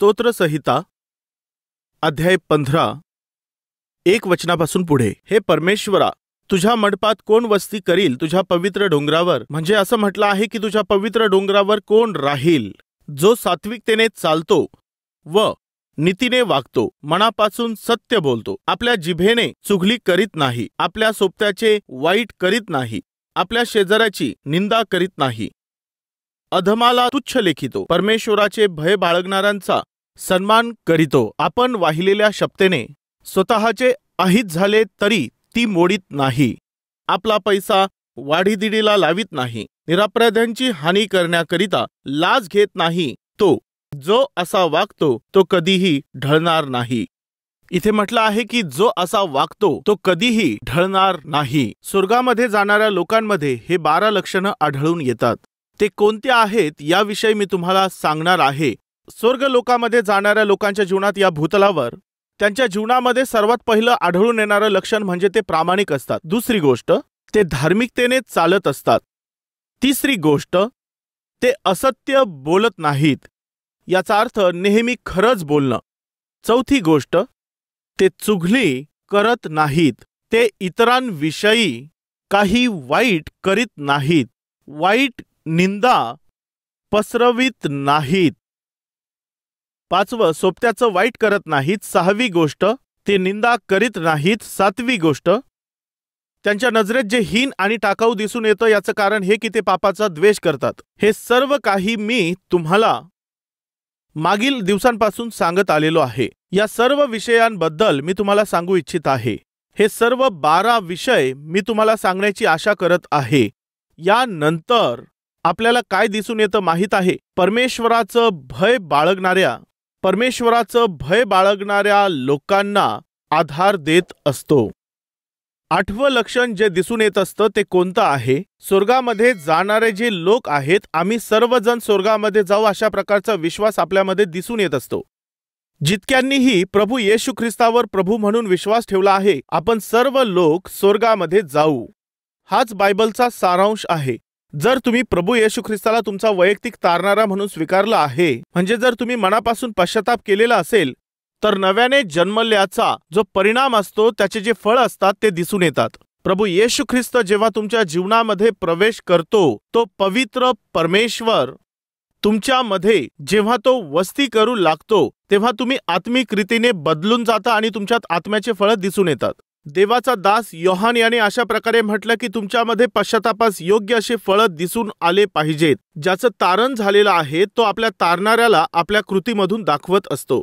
स्तोत्रसंहिता अध्याय 15 एक वचनापासून पुढे। हे परमेश्वरा, तुझ्या मंडपात कोण वस्ती करील? तुझ्या पवित्र डोंगरावर, म्हणजे असं म्हटलं आहे की तुझ्या पवित्र डोंगरावर कोण राहील? जो सात्विकतेने चालतो व नीतीने वागतो, मनापासून सत्य बोलतो, आपल्या जिभेने चुगली करीत नाही, आपल्या सोबत्याचे वाईट करीत नाही, आपल्या शेजाऱ्याची निंदा करीत नाही, अधमाला तुच्छ लेखितो, परमेश्वराचे भय बाळगणाऱ्यांचा सन्मान करीतो, आपण वाहिलेल्या शपथेने स्वतःचे अहित झाले तरी ती मोडीत नाही, आपला पैसा वाढीदिडीला लावित नाही, निरापराध्यांची हानी करण्याकरिता लाज घेत नाही, तो जो असा वागतो तो कधीही ढळणार नाही। इथे म्हटलं आहे की जो असा वागतो तो कधीही ढळणार नाही। स्वर्गामध्ये जाणाऱ्या लोकांमध्ये हे 12 लक्षणं आढळून येतात। ते कोणते आहेत याविषयी मी तुम्हाला सांगणार आहे। स्वर्ग लोकामध्ये जाणाऱ्या लोकांच्या जीवनात या भूतलावर त्यांच्या जीवनामध्ये सर्वात पहिलं आढळून येणारं लक्षण म्हणजे ते प्रामाणिक असतात। दुसरी गोष्ट, ते धार्मिकतेने चालत असतात। तिसरी गोष्ट, ते असत्य बोलत नाहीत, याचा अर्थ नेहमी खरंच बोलणं। चौथी गोष्ट, ते चुगली करत नाहीत, ते इतरांविषयी काही वाईट करीत नाहीत, वाईट निंदा पसरवित नाहीत। पाचवं, सोबत्याचं वाईट करत नाहीत। सहावी गोष्ट, ते निंदा करीत नाहीत। सातवी गोष्ट, त्यांच्या नजरेत जे हीन आणि टाकाऊ दिसून येतं याचं कारण हे की ते पापाचा द्वेष करतात। हे सर्व काही मी तुम्हाला मागील दिवसांपासून सांगत आलेलो आहे। या सर्व विषयांबद्दल मी तुम्हाला सांगू इच्छित आहे। हे सर्व 12 विषय मी तुम्हाला सांगण्याची आशा करत आहे। यानंतर आपल्याला काय दिसून येतं माहीत आहे? परमेश्वराचं भय बाळगणाऱ्या लोकांना आधार देत असतो। 8वं लक्षण जे दिसून येत असतं ते कोणतं आहे? स्वर्गामध्ये जाणारे जे लोक आहेत, आम्ही सर्वजण स्वर्गामध्ये जाऊ अशा प्रकारचा विश्वास आपल्यामध्ये दिसून येत असतो। जितक्यांनीही प्रभू येशू ख्रिस्तावर प्रभू म्हणून विश्वास ठेवला आहे, आपण सर्व लोक स्वर्गामध्ये जाऊ। हाच बायबलचा सारांश आहे। जर तुम्ही प्रभू येशू ख्रिस्ताला तुमचा वैयक्तिक तारणारा म्हणून स्वीकारला आहे, म्हणजे जर तुम्ही मनापासून पश्चाताप केलेला असेल, तर नव्याने जन्मल्याचा जो परिणाम असतो त्याचे जे फळ असतात ते दिसून येतात। प्रभू येशू ख्रिस्त जेव्हा तुमच्या जीवनामध्ये प्रवेश करतो, तो पवित्र परमेश्वर तुमच्यामध्ये जेव्हा तो वस्ती करू लागतो, तेव्हा तुम्ही आत्मिक रीतीने बदलून जाता आणि तुमच्यात आत्म्याचे फळ दिसून येतात। देवाचा दास योहान याने अशा प्रकारे म्हटलं की तुमच्यामध्ये पश्चातापास योग्य असे फळ दिसून आले पाहिजेत। ज्याचं तारण झालेलं आहे तो आपल्या तारणाऱ्याला आपल्या कृतीमधून दाखवत असतो।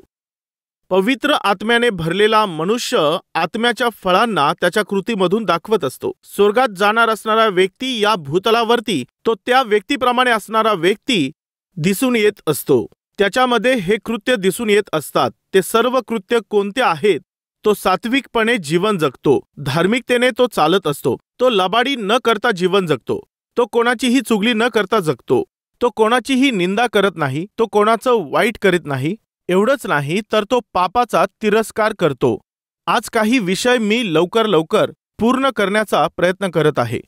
पवित्र आत्म्याने भरलेला मनुष्य आत्म्याच्या फळांना त्याच्या कृतीमधून दाखवत असतो। स्वर्गात जाणार असणारा व्यक्ती या भूतलावरती तो त्या व्यक्तीप्रमाणे असणारा व्यक्ती दिसून येत असतो। त्याच्यामध्ये हे कृत्य दिसून येत असतात। ते सर्व कृत्य कोणते आहेत? तो सात्विकपणे जीवन जगतो, धार्मिकतेने तो चालत असतो, तो लबाडी न करता जीवन जगतो, तो कोणाचीही चुगली न करता जगतो, तो कोणाचीही निंदा करत नाही, तो कोणाचं वाईट करीत नाही। एवढंच नाही तर तो पापाचा तिरस्कार करतो। आज काही विषय मी लवकर पूर्ण करण्याचा प्रयत्न करत आहे।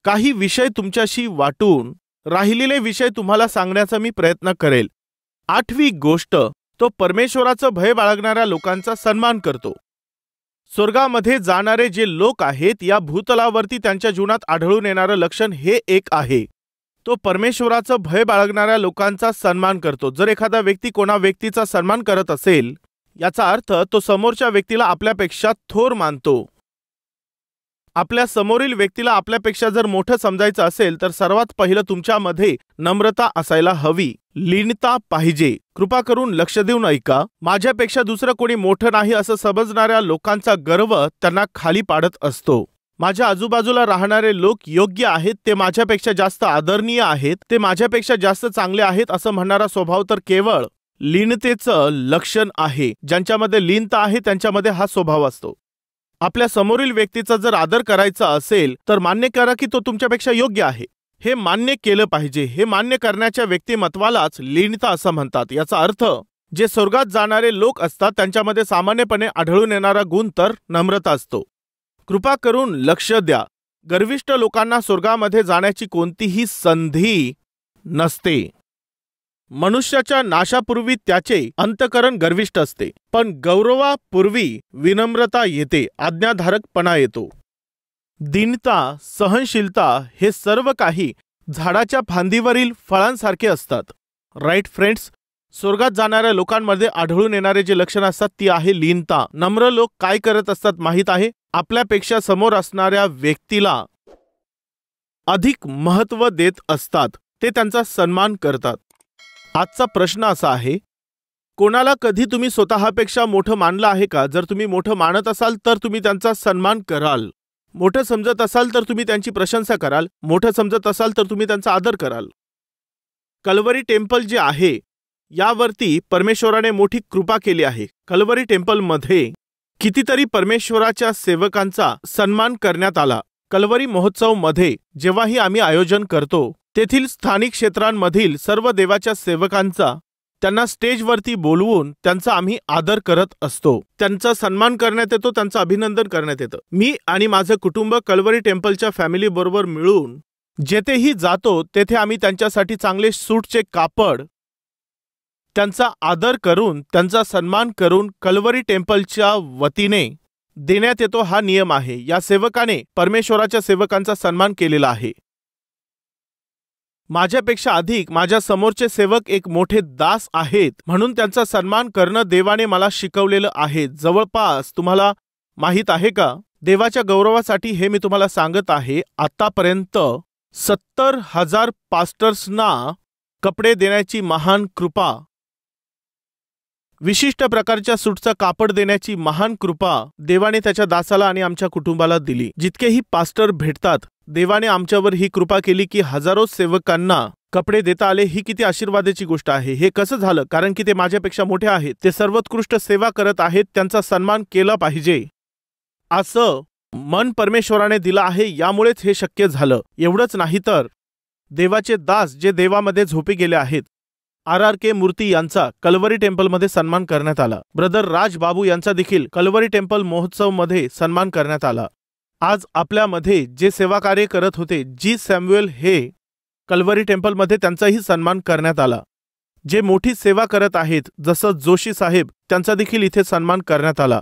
काही विषय तुमच्याशी वाटून राहिलेले विषय तुम्हाला सांगण्याचा मी प्रयत्न करेल। 8वी गोष्ट, तो परमेश्वराचं भय बाळगणाऱ्या लोकांचा सन्मान करतो। स्वर्गामध्ये जाणारे जे लोक आहेत या भूतलावरती त्यांच्या जीवनात आढळून येणारं लक्षण हे एक आहे, तो परमेश्वराचं भय बाळगणाऱ्या लोकांचा सन्मान करतो। जर एखादा व्यक्ती कोणा व्यक्तीचा सन्मान करत असेल, याचा अर्थ तो समोरच्या व्यक्तीला आपल्यापेक्षा थोर मानतो। आपल्या समोरील व्यक्तीला आपल्यापेक्षा जर मोठं समजायचं असेल तर सर्वात पहिलं तुमच्यामध्ये नम्रता असायला हवी, लीनता पाहिजे। कृपा करून लक्ष देऊन ऐका। माझ्यापेक्षा दुसरं कोणी मोठं नाही असं समजणाऱ्या लोकांचा गर्व त्यांना खाली पाडत असतो। माझ्या आजूबाजूला राहणारे लोक योग्य आहेत, ते माझ्यापेक्षा जास्त आदरणीय आहेत, ते माझ्यापेक्षा जास्त चांगले आहेत असं म्हणणारा स्वभाव तर केवळ लीनतेचं लक्षण आहे। ज्यांच्यामध्ये लीनता आहे त्यांच्यामध्ये हा स्वभाव असतो। आपल्या समोरील व्यक्तीचा जर आदर करायचा असेल तर मान्य करा की तो तुमच्यापेक्षा योग्य आहे। हे मान्य केलं पाहिजे। हे मान्य करण्याच्या व्यक्तिमत्वालाच लीनता असं म्हणतात। याचा अर्थ जे स्वर्गात जाणारे लोक असतात त्यांच्यामध्ये सामान्यपणे आढळून येणारा गुण तर नम्रता असतो। कृपा करून लक्ष द्या, गर्विष्ठ लोकांना स्वर्गामध्ये जाण्याची कोणतीही संधी नसते। मनुष्याच्या नाशापूर्वी त्याचे अंतकरण गर्विष्ठ असते, पण गौरवापूर्वी विनम्रता येते, आज्ञाधारकपणा येतो. दीनता, सहनशीलता हे सर्व काही झाडाच्या फांदीवरील फळांसारखे असतात. राईट फ्रेंड्स, स्वर्गात जाणाऱ्या लोकांमध्ये आढळून येणारे जे लक्षण असतात ती आहे लीनता. नम्र लोक काय करत असतात माहीत आहे? आपल्यापेक्षा समोर असणाऱ्या व्यक्तीला अधिक महत्त्व देत असतात, ते त्यांचा सन्मान करतात. आजचा प्रश्न असा आहे, कोणाला कधी तुम्ही स्वतःपेक्षा मोठं मानलं आहे का? जर तुम्ही मोठं मानत असाल तर तुम्ही त्यांचा सन्मान कराल. मोठं समजत असाल तर तुम्ही त्यांची प्रशंसा कराल. मोठं समजत असाल तर तुम्ही त्यांचा आदर कराल. कल्वरी टेम्पल जे आहे यावरती परमेश्वराने मोठी कृपा केली आहे. कल्वरी टेम्पलमध्ये कितीतरी परमेश्वराच्या सेवकांचा सन्मान करण्यात आला. कल्वरी महोत्सवमध्ये जेव्हाही आम्ही आयोजन करतो तेथील स्थानिक क्षेत्रांमधील सर्व देवाच्या सेवकांचा त्यांना स्टेजवरती बोलवून त्यांचा आम्ही आदर करत असतो. त्यांचा सन्मान करण्यात येतो, त्यांचं अभिनंदन करण्यात येतं. मी आणि माझं कुटुंब कल्वरी टेम्पलच्या फॅमिली बरोबर मिळून जेथेही जातो तेथे आम्ही त्यांच्यासाठी चांगले सूटचे कापड, त्यांचा आदर करून त्यांचा सन्मान करून कल्वरी टेम्पलच्या वतीने देण्यात येतो. हा नियम आहे. या सेवकाने परमेश्वराच्या सेवकांचा सन्मान केलेला आहे. माझ्यापेक्षा अधिक माझ्या समोरचे सेवक एक मोठे दास आहेत, म्हणून त्यांचा सन्मान करणं देवाने मला शिकवलेलं आहे. जवळपास तुम्हाला माहीत आहे का, देवाच्या गौरवासाठी हे मी तुम्हाला सांगत आहे, आतापर्यंत 70,000 पास्टर्सना कपडे देण्याची महान कृपा, विशिष्ट प्रकारच्या सूटचा कापड देण्याची महान कृपा देवाने त्याच्या दासाला आणि आमच्या कुटुंबाला दिली. जितकेही पास्टर भेटतात, देवाने आमच्यावर ही कृपा केली की हजारो सेवकांना कपडे देता आले. ही किती आशीर्वादाची गोष्ट आहे. हे कसं झालं? कारण की ते माझ्यापेक्षा मोठे आहेत, ते सर्वोत्कृष्ट सेवा करत आहेत, त्यांचा सन्मान केला पाहिजे असं मन परमेश्वराने दिलं आहे. यामुळेच हे शक्य झालं. एवढंच नाही तर देवाचे दास जे देवामध्ये झोपी गेले आहेत, RRK मूर्ती यांचा कल्वरी टेम्पलमध्ये सन्मान करण्यात आला. ब्रदर राज बाबू यांचा देखील कल्वरी टेम्पल महोत्सवमध्ये सन्मान करण्यात आला. आज आपल्यामध्ये जे सेवा कार्य करत होते, जी सॅम्युएल, हे कल्वरी टेम्पलमध्ये त्यांचाही सन्मान करण्यात आला. जे मोठी सेवा करत आहेत जसं जोशी साहेब, त्यांचा देखील इथे सन्मान करण्यात आला.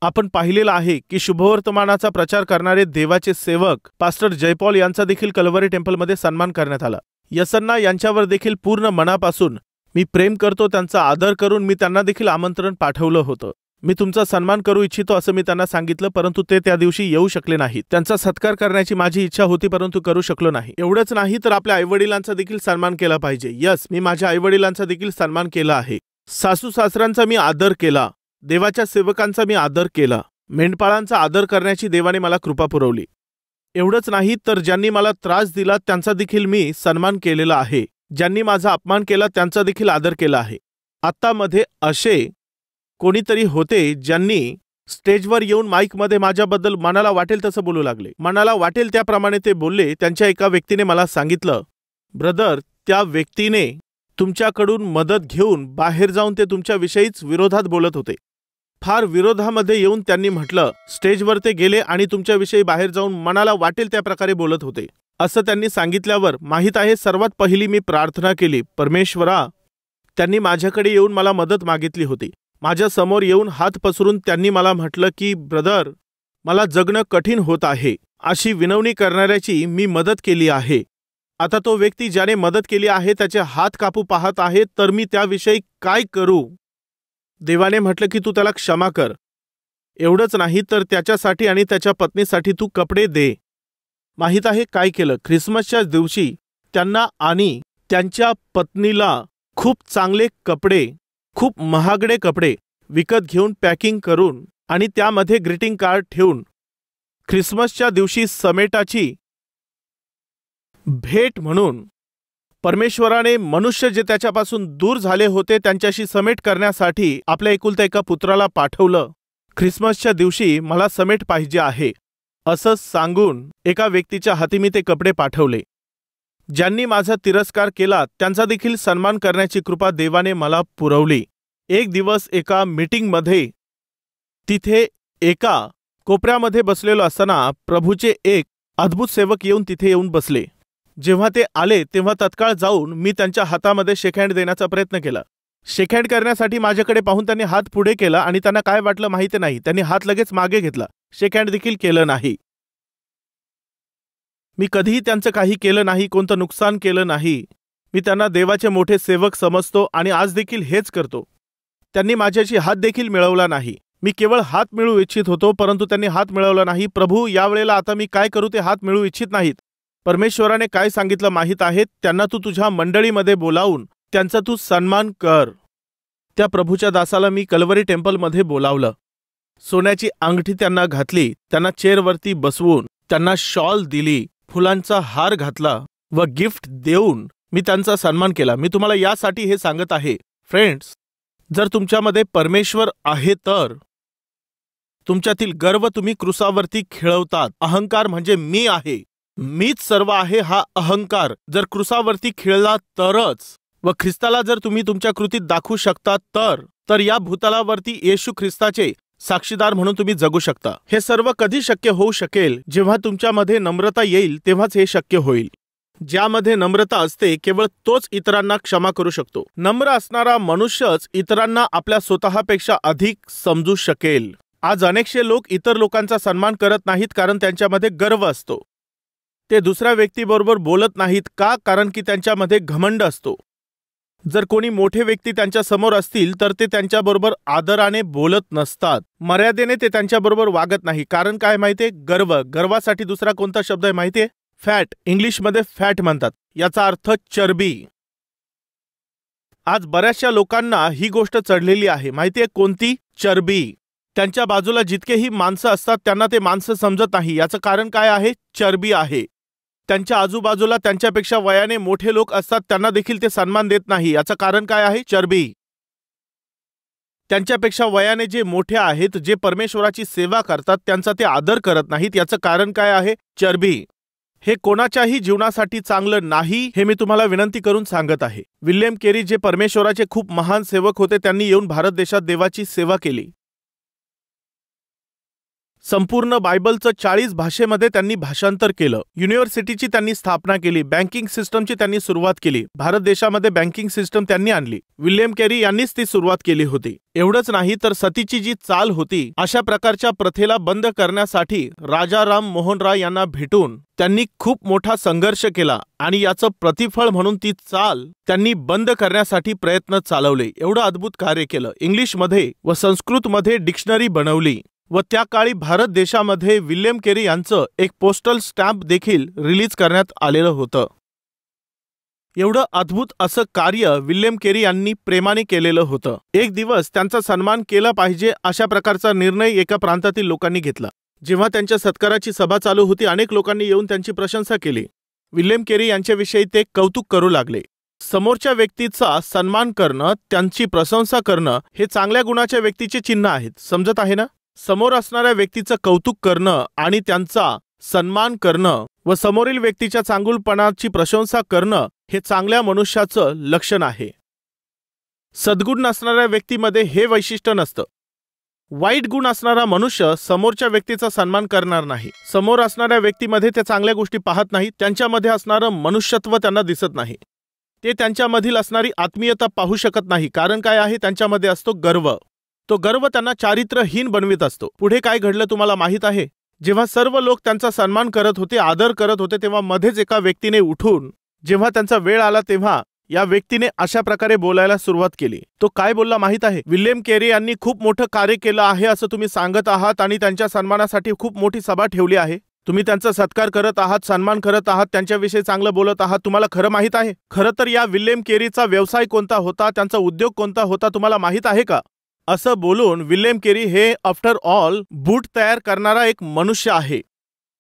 आपण पाहिलेलं आहे की शुभवर्तमानाचा प्रचार करणारे देवाचे सेवक पास्टर जयपॉल यांचा देखील कल्वरी टेम्पलमध्ये सन्मान करण्यात आला. यसन्ना यांच्यावर देखील पूर्ण मनापासून मी प्रेम करतो, त्यांचा आदर करून मी त्यांना देखील आमंत्रण पाठवलं होतं. मी तुमचा सन्मान करू इच्छितो असं मी त्यांना सांगितलं, परंतु ते त्या दिवशी येऊ शकले नाहीत. त्यांचा सत्कार करण्याची माझी इच्छा होती, परंतु करू शकलो नाही. एवढंच नाही तर आपल्या आईवडिलांचा देखील सन्मान केला पाहिजे. यस, मी माझ्या आईवडिलांचा देखील सन्मान केला आहे. सासू सासऱ्यांचा मी आदर केला. देवाच्या सेवकांचा मी आदर केला. मेंढपाळांचा आदर करण्याची देवाने मला कृपा पुरवली. एवढंच नाही तर ज्यांनी मला त्रास दिला त्यांचा देखील मी सन्मान केलेला आहे. ज्यांनी माझा अपमान केला त्यांचा देखील आदर केला आहे. आत्तामध्ये असे कोणीतरी होते ज्यांनी स्टेजवर येऊन माईकमध्ये माझ्याबद्दल मनाला वाटेल तसं बोलू लागले. मनाला वाटेल त्याप्रमाणे ते बोलले. त्यांच्या एका व्यक्तीने मला सांगितलं, ब्रदर, त्या व्यक्तीने तुमच्याकडून मदत घेऊन बाहेर जाऊन ते तुमच्याविषयीच विरोधात बोलत होते. फार विरोधामध्ये येऊन त्यांनी म्हटलं, स्टेजवर ते गेले आणि तुमच्याविषयी बाहेर जाऊन मनाला वाटेल त्या प्रकारे बोलत होते असं त्यांनी सांगितल्यावर माहीत आहे, सर्वात पहिली मी प्रार्थना केली, परमेश्वरा. त्यांनी माझ्याकडे येऊन मला मदत मागितली होती. माझ्या समोर येऊन हात पसरून त्यांनी मला म्हटलं की ब्रदर, मला जगणं कठीण होत आहे. अशी विनवणी करणाऱ्याची मी मदत केली आहे. आता तो व्यक्ती ज्याने मदत केली आहे त्याचे हात कापू पाहत आहे, तर मी त्याविषयी काय करू? देवाने म्हटलं की तू त्याला क्षमा कर. एवढंच नाही तर त्याच्यासाठी आणि त्याच्या पत्नीसाठी तू कपडे दे. माहीत आहे काय केलं? ख्रिसमसच्या दिवशी त्यांना आणि त्यांच्या पत्नीला खूप चांगले कपडे, खूप महागडे कपडे विकत घेऊन पॅकिंग करून आणि त्यामध्ये ग्रीटिंग कार्ड ठेवून ख्रिसमसच्या दिवशी समेटाची भेट म्हणून परमेश्वराने मनुष्य जे त्याच्यापासून दूर झाले होते त्यांच्याशी समेट करण्यासाठी आपल्या एकुलत्या एका पुत्राला पाठवलं. ख्रिसमसच्या दिवशी मला समेट पाहिजे आहे असं सांगून एका व्यक्तीच्या हाती मी ते कपडे पाठवले. ज्यांनी माझा तिरस्कार केला त्यांचा देखील सन्मान करण्याची कृपा देवाने मला पुरवली. एक दिवस एका मीटिंगमध्ये तिथे एका कोपऱ्यामध्ये बसलेलो असताना प्रभूचे एक अद्भुत सेवक येऊन तिथे येऊन बसले. जेव्हा ते आले तेव्हा तत्काळ जाऊन मी त्यांच्या हातामध्ये शेकहँड देण्याचा प्रयत्न केला. शेकहँड करण्यासाठी माझ्याकडे पाहून त्यांनी हात पुढे केला आणि त्यांना काय वाटलं माहिती नाही, त्यांनी हात लगेच मागे घेतला. शेकहँड देखील केलं नाही. मी कधीही त्यांचं काही केलं नाही, कोणतं नुकसान केलं नाही. मी त्यांना देवाचे मोठे सेवक समजतो आणि आज देखील हेच करतो. त्यांनी माझ्याशी हात देखील मिळवला नाही. मी केवळ हात मिळवू इच्छित होतो, परंतु त्यांनी हात मिळवला नाही. प्रभू, यावेळेला आता मी काय करू ते हात मिळवू इच्छित नाहीत. परमेश्वराने काय सांगितलं माहीत आहे? त्यांना तू तुझ्या मंडळीमध्ये बोलावून त्यांचा तू सन्मान कर. त्या प्रभूच्या दासाला मी कल्वरी टेम्पलमध्ये बोलावलं. सोन्याची अंगठी त्यांना घातली, त्यांना चेअरवरती बसवून त्यांना शॉल दिली, फुलांचा हार घातला व गिफ्ट देऊन मी त्यांचा सन्मान केला. मी तुम्हाला यासाठी हे सांगत आहे फ्रेंड्स, जर तुमच्यामध्ये परमेश्वर आहे तर तुमच्यातील गर्व तुम्ही क्रुसावरती खेळवतात. अहंकार म्हणजे मी आहे, मीच सर्व आहे हा अहंकार जर क्रुसावरती खेळला तरच, व ख्रिस्ताला जर तुम्ही तुमच्या कृतीत दाखवू शकता तर या भूतलावरती येशू ख्रिस्ताचे साक्षीदार म्हणून तुम्ही जगू शकता. हे सर्व कधी शक्य होऊ शकेल? जेव्हा तुमच्यामध्ये नम्रता येईल तेव्हाच हे शक्य होईल. ज्यामध्ये नम्रता असते केवळ तोच इतरांना क्षमा करू शकतो. नम्र असणारा मनुष्यच इतरांना आपल्या स्वतःपेक्षा अधिक समजू शकेल. आज अनेकशे लोक इतर लोकांचा सन्मान करत नाहीत कारण त्यांच्यामध्ये गर्व असतो. ते दुसऱ्या व्यक्तीबरोबर बोलत नाहीत का? कारण की त्यांच्यामध्ये घमंड असतो. जर कोणी मोठे व्यक्ती त्यांच्या समोर असतील तर ते त्यांच्याबरोबर आदराने बोलत नसतात. मर्यादेने ते त्यांच्याबरोबर वागत नाही. कारण काय माहितीये? गर्व. गर्वासाठी दुसरा कोणता शब्द आहे माहितीये? फॅट. इंग्लिशमध्ये फॅट म्हणतात. याचा अर्थ चरबी. आज बऱ्याचशा लोकांना ही गोष्ट चढलेली आहे. माहितीये कोणती? चरबी. त्यांच्या बाजूला जितकेही माणसं असतात त्यांना ते माणसं समजत नाही. याचं कारण काय आहे? चरबी आहे. त्यांच्या आजूबाजूला त्यांच्यापेक्षा वयाने मोठे लोक असतात, त्यांना देखील ते सन्मान देत नाही. याचं कारण काय आहे? चरबी. त्यांच्यापेक्षा वयाने जे मोठे आहेत, जे परमेश्वराची सेवा करतात, त्यांचा ते आदर करत नाहीत. याचं कारण काय आहे? चरबी. हे कोणाच्याही जीवनासाठी चांगलं नाही, हे मी तुम्हाला विनंती करून सांगत आहे. विल्यम केरी जे परमेश्वराचे खूप महान सेवक होते, त्यांनी येऊन भारत देशात देवाची सेवा केली. संपूर्ण बायबलचं 40 भाषेमध्ये त्यांनी भाषांतर केलं. युनिव्हर्सिटीची त्यांनी स्थापना केली. बँकिंग सिस्टमची त्यांनी सुरुवात केली. भारत देशामध्ये बँकिंग सिस्टम त्यांनी आणली. विल्यम केरी यांनीच ती सुरुवात केली होती. एवढंच नाही तर सतीची जी चाल होती, अशा प्रकारच्या प्रथेला बंद करण्यासाठी राजा राम मोहन राय यांना भेटून त्यांनी खूप मोठा संघर्ष केला आणि याचं प्रतिफळ म्हणून ती चाल त्यांनी बंद करण्यासाठी प्रयत्न चालवले. एवढं अद्भुत कार्य केलं. इंग्लिशमध्ये व संस्कृतमध्ये डिक्शनरी बनवली व त्या काळी भारत देशामध्ये विल्यम केरी यांचं एक पोस्टल स्टॅम्प देखील रिलीज करण्यात आलेलं होतं. एवढं अद्भुत असं कार्य विल्यम केरी यांनी प्रेमाने केलेलं होतं. एक दिवस त्यांचा सन्मान केला पाहिजे अशा प्रकारचा निर्णय एका प्रांतातील लोकांनी घेतला. जेव्हा त्यांच्या सत्काराची सभा चालू होती, अनेक लोकांनी येऊन त्यांची प्रशंसा केली. विल्यम केरी यांच्याविषयी ते कौतुक करू लागले. समोरच्या व्यक्तीचा सन्मान करणं, त्यांची प्रशंसा करणं हे चांगल्या गुणाच्या व्यक्तीचे चिन्ह आहेत. समजत आहे ना? समोर असणाऱ्या व्यक्तीचं कौतुक करणं आणि त्यांचा सन्मान करणं व समोरील व्यक्तीच्या चांगुलपणाची प्रशंसा करणं हे चांगल्या मनुष्याचं लक्षण आहे. सद्गुण नसणाऱ्या व्यक्तीमध्ये हे वैशिष्ट्य नसतं. वाईट गुण असणारा मनुष्य समोरच्या व्यक्तीचा सन्मान करणार नाही. समोर असणाऱ्या व्यक्तीमध्ये ते चांगल्या गोष्टी पाहत नाहीत. त्यांच्यामध्ये असणारं मनुष्यत्व त्यांना दिसत नाही. ते त्यांच्यामधील असणारी आत्मीयता पाहू शकत नाही. कारण काय आहे? त्यांच्यामध्ये असतो गर्व. तो गर्व त्यांना चारित्र्यहीन बनवित असतो. पुढे काय घडलं तुम्हाला माहीत आहे? जेव्हा सर्व लोक त्यांचा सन्मान करत होते, आदर करत होते, तेव्हा मध्येच एका व्यक्तीने उठून जेव्हा त्यांचा वेळ आला तेव्हा या व्यक्तीने अशा प्रकारे बोलायला सुरुवात केली. तो काय बोलला माहीत आहे? विल्यम केरी यांनी खूप मोठं कार्य केलं आहे असं तुम्ही सांगत आहात आणि त्यांच्या सन्मानासाठी खूप मोठी सभा ठेवली आहे. तुम्ही त्यांचा सत्कार करत आहात, सन्मान करत आहात, त्यांच्याविषयी चांगलं बोलत आहात. तुम्हाला खरं माहीत आहे? खरं तर या विल्यम केरीचा व्यवसाय कोणता होता, त्यांचा उद्योग कोणता होता, तुम्हाला माहीत आहे का? असं बोलून विल्यम केरी हे आफ्टर ऑल बूट तयार करणारा एक मनुष्य आहे.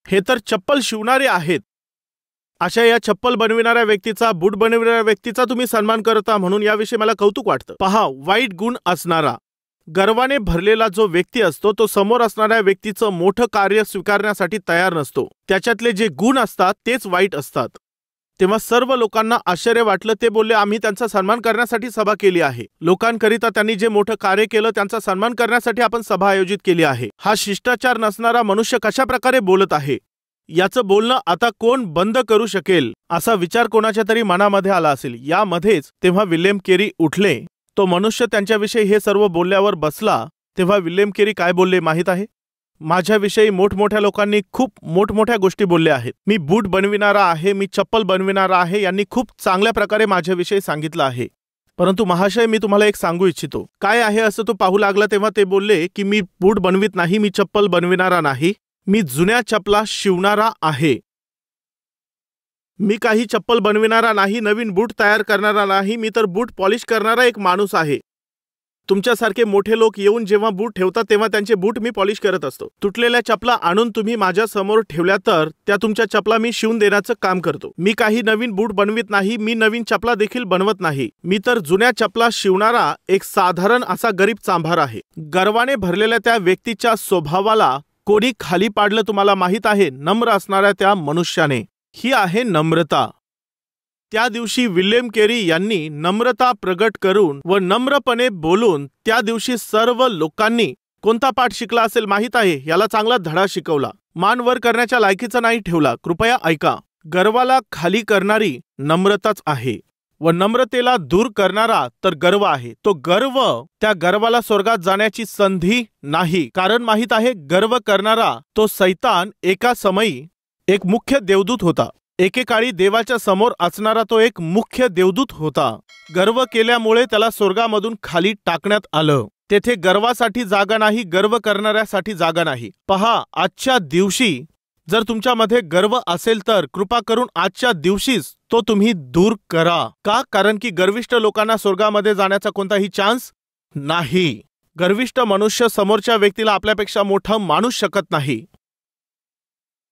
हे तर चप्पल शिवणारे आहेत. अशा या चप्पल बनविणाऱ्या व्यक्तीचा, बूट बनविणाऱ्या व्यक्तीचा तुम्ही सन्मान करता, म्हणून याविषयी मला कौतुक वाटतं. पहा, वाईट गुण असणारा, गर्वाने भरलेला जो व्यक्ती असतो तो समोर असणाऱ्या व्यक्तीचं मोठं कार्य स्वीकारण्यासाठी तयार नसतो. त्याच्यातले जे गुण असतात तेच वाईट असतात. तेव्हा सर्व लोकांना आश्चर्य वाटलं. ते बोलले, आम्ही त्यांचा सन्मान करण्यासाठी सभा केली आहे. लोकांकरिता त्यांनी जे मोठं कार्य केलं त्यांचा सन्मान करण्यासाठी आपण सभा आयोजित केली आहे. हा शिष्टाचार नसणारा मनुष्य कशा प्रकारे बोलत आहे याचं बोलणं आता कोण बंद करू शकेल असा विचार कोणाच्या तरी मनामध्ये आला असेल। यामध्येच तेव्हा विल्यम केरी उठले। तो मनुष्य त्यांच्याविषयी हे सर्व बोलल्यावर बसला। तेव्हा विल्यम केरी काय बोलले माहीत आहे? माझ्याविषयी मोठमोठ्या लोकांनी खूप मोठमोठ्या गोष्टी बोलल्या आहेत। मी बूट बनविणारा आहे, मी चप्पल बनविणारा आहे, यांनी खूप चांगल्या प्रकारे माझ्याविषयी सांगितलं आहे। परंतु महाशय, मी तुम्हाला एक सांगू इच्छितो। काय आहे असं तो पाहू लागला तेव्हा ते बोलले की मी बूट बनवित नाही, मी चप्पल बनविणारा नाही, मी जुन्या चपला शिवणारा आहे। मी काही चप्पल बनविणारा नाही, नवीन बूट तयार करणारा नाही, मी तर बूट पॉलिश करणारा एक माणूस आहे। तुमच्यासारखे मोठे लोक येऊन जेव्हा बूट ठेवतात तेव्हा त्यांचे बूट मी पॉलिश करत असतो। तुटलेल्या चपला आणून तुम्ही माझ्या समोर ठेवल्या तर त्या तुमच्या चपला मी शिवून देण्याचं काम करतो। मी काही नवीन बूट बनवित नाही, मी नवीन चपला देखील बनवत नाही, मी तर जुन्या चपला शिवणारा एक साधारण असा गरीब चांभार आहे। गर्वाने भरलेल्या त्या व्यक्तीच्या स्वभावाला कोणी खाली पाडलं तुम्हाला माहीत आहे? नम्र असणाऱ्या त्या मनुष्याने। ही आहे नम्रता। त्या दिवशी विल्यम केरी यांनी नम्रता प्रगट करून व नम्रपणे बोलून त्या दिवशी सर्व लोकांनी कोणता पाठ शिकला असेल माहीत आहे? याला चांगला धडा शिकवला। मान वर करण्याच्या लायकीचा नाही ठेवला। कृपया ऐका, गर्वाला खाली करणारी नम्रताच आहे व नम्रतेला दूर करणारा तर गर्व आहे। तो गर्व, त्या गर्वाला स्वर्गात जाण्याची संधी नाही। कारण माहीत आहे, गर्व करणारा तो सैतान एका समयी एक मुख्य देवदूत होता। एकेकाळी देवाच्या समोर असणारा तो एक मुख्य देवदूत होता। गर्व केल्यामुळे त्याला स्वर्गामधून खाली टाकण्यात आलं। तेथे गर्वासाठी जागा नाही, गर्व करणाऱ्यासाठी जागा नाही। पहा, आजच्या दिवशी जर तुमच्यामध्ये गर्व असेल तर कृपा करून आजच्या दिवशीच तो तुम्ही दूर करा। का? कारण की गर्विष्ठ लोकांना स्वर्गामध्ये जाण्याचा कोणताही चान्स नाही। गर्विष्ठ मनुष्य समोरच्या व्यक्तीला आपल्यापेक्षा मोठा मानू शकत नाही।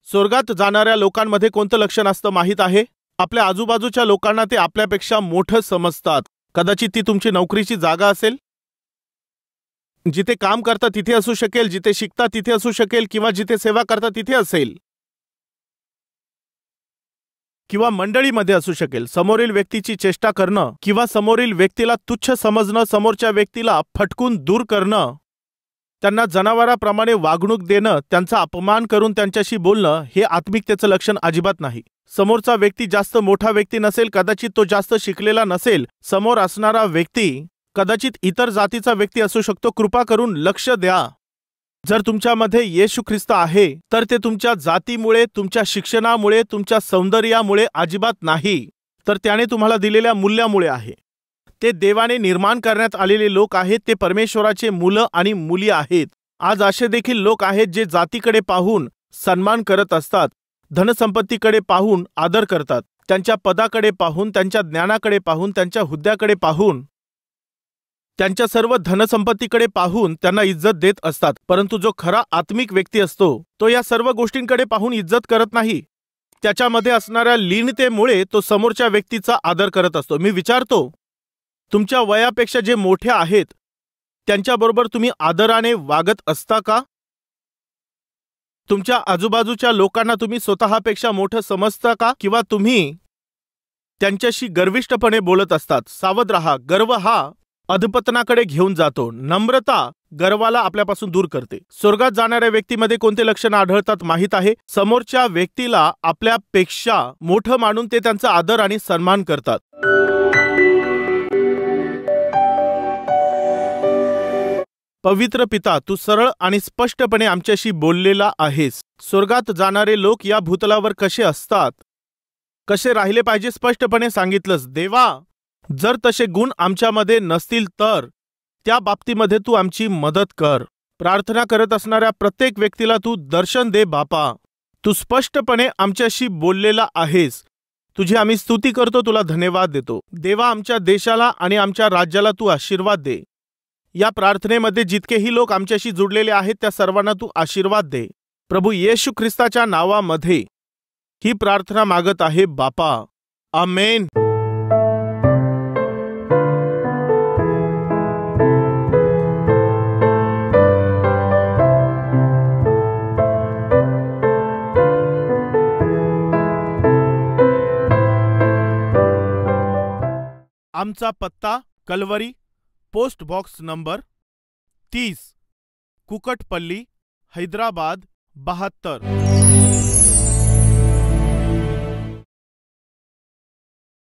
स्वर्गात जाणाऱ्या लोकांमध्ये कोणतं लक्षण असतं माहीत आहे? आपल्या आजूबाजूच्या लोकांना ते आपल्यापेक्षा मोठं समजतात। कदाचित ती तुमची नोकरीची जागा असेल, जिथे काम करता तिथे असू शकेल, जिथे शिकता तिथे असू शकेल, किंवा जिथे सेवा करता तिथे असेल, किंवा मंडळीमध्ये असू शकेल। समोरील व्यक्तीची चेष्टा करणं किंवा समोरील व्यक्तीला तुच्छ समजणं, समोरच्या व्यक्तीला फटकून दूर करणं, त्यांना जनावराप्रमाणे वागणूक देणं, त्यांचा अपमान करून त्यांच्याशी बोलणं, हे आत्मिकतेचं लक्षण अजिबात नाही। समोरचा व्यक्ती जास्त मोठा व्यक्ती नसेल, कदाचित तो जास्त शिकलेला नसेल, समोर असणारा व्यक्ती कदाचित इतर जातीचा व्यक्ती असू शकतो। कृपा करून लक्ष द्या, जर तुमच्यामध्ये येशू ख्रिस्त आहे तर ते तुमच्या जातीमुळे, तुमच्या शिक्षणामुळे, तुमच्या सौंदर्यामुळे अजिबात नाही, तर त्याने तुम्हाला दिलेल्या मूल्यामुळे आहे। ते देवाने निर्माण करण्यात आलेले लोक आहेत, ते परमेश्वराचे मुलं आणि मुली आहेत। आज असे देखील लोक आहेत जे जातीकडे पाहून सन्मान करत असतात, धनसंपत्तीकडे पाहून आदर करतात, त्यांच्या पदाकडे पाहून, त्यांच्या ज्ञानाकडे पाहून, त्यांच्या हुद्द्याकडे पाहून, त्यांच्या सर्व धनसंपत्तीकडे पाहून त्यांना इज्जत देत असतात। परंतु जो खरा आत्मिक व्यक्ती असतो तो या सर्व गोष्टींकडे पाहून इज्जत करत नाही। त्याच्यामध्ये असणाऱ्या लीनतेमुळे तो समोरच्या व्यक्तीचा आदर करत असतो। मी विचारतो, तुमच्या वयापेक्षा जे मोठे आहेत त्यांच्याबरोबर तुम्ही आदराने वागत असता का? तुमच्या आजूबाजूच्या लोकांना तुम्ही स्वतःपेक्षा मोठं समजता का? किंवा तुम्ही त्यांच्याशी गर्विष्ठपणे बोलत असतात? सावध रहा, गर्व हा अधपतनाकडे घेऊन जातो। नम्रता गर्वाला आपल्यापासून दूर करते। स्वर्गात जाणाऱ्या व्यक्तीमध्ये कोणते लक्षण आढळतात माहीत आहे? समोरच्या व्यक्तीला आपल्यापेक्षा मोठं मानून ते त्यांचा आदर आणि सन्मान करतात। पवित्र पिता, तू सरळ आणि स्पष्टपणे आमच्याशी बोललेला आहेस। स्वर्गात जाणारे लोक या भूतलावर कसे असतात, कसे राहिले पाहिजे स्पष्टपणे सांगितलंस। देवा, जर तसे गुण आमच्यामध्ये नसतील तर त्या बाबतीमध्ये तू आमची मदत कर। प्रार्थना करत असणाऱ्या प्रत्येक व्यक्तीला तू दर्शन दे बापा। तू स्पष्टपणे आमच्याशी बोललेला आहेस। तुझी आम्ही स्तुती करतो, तुला धन्यवाद देतो। देवा, आमच्या देशाला आणि आमच्या राज्याला तू आशीर्वाद दे। या प्रार्थनेमध्ये जितकेही लोक आमच्याशी जुडलेले आहेत त्या सर्वांना तू आशीर्वाद दे। प्रभू येशू ख्रिस्ताच्या नावामध्ये ही प्रार्थना मागत आहे बापा, आमेन। आमचा पत्ता Calvary, post box number 30, Kukatpally, Hyderabad 72।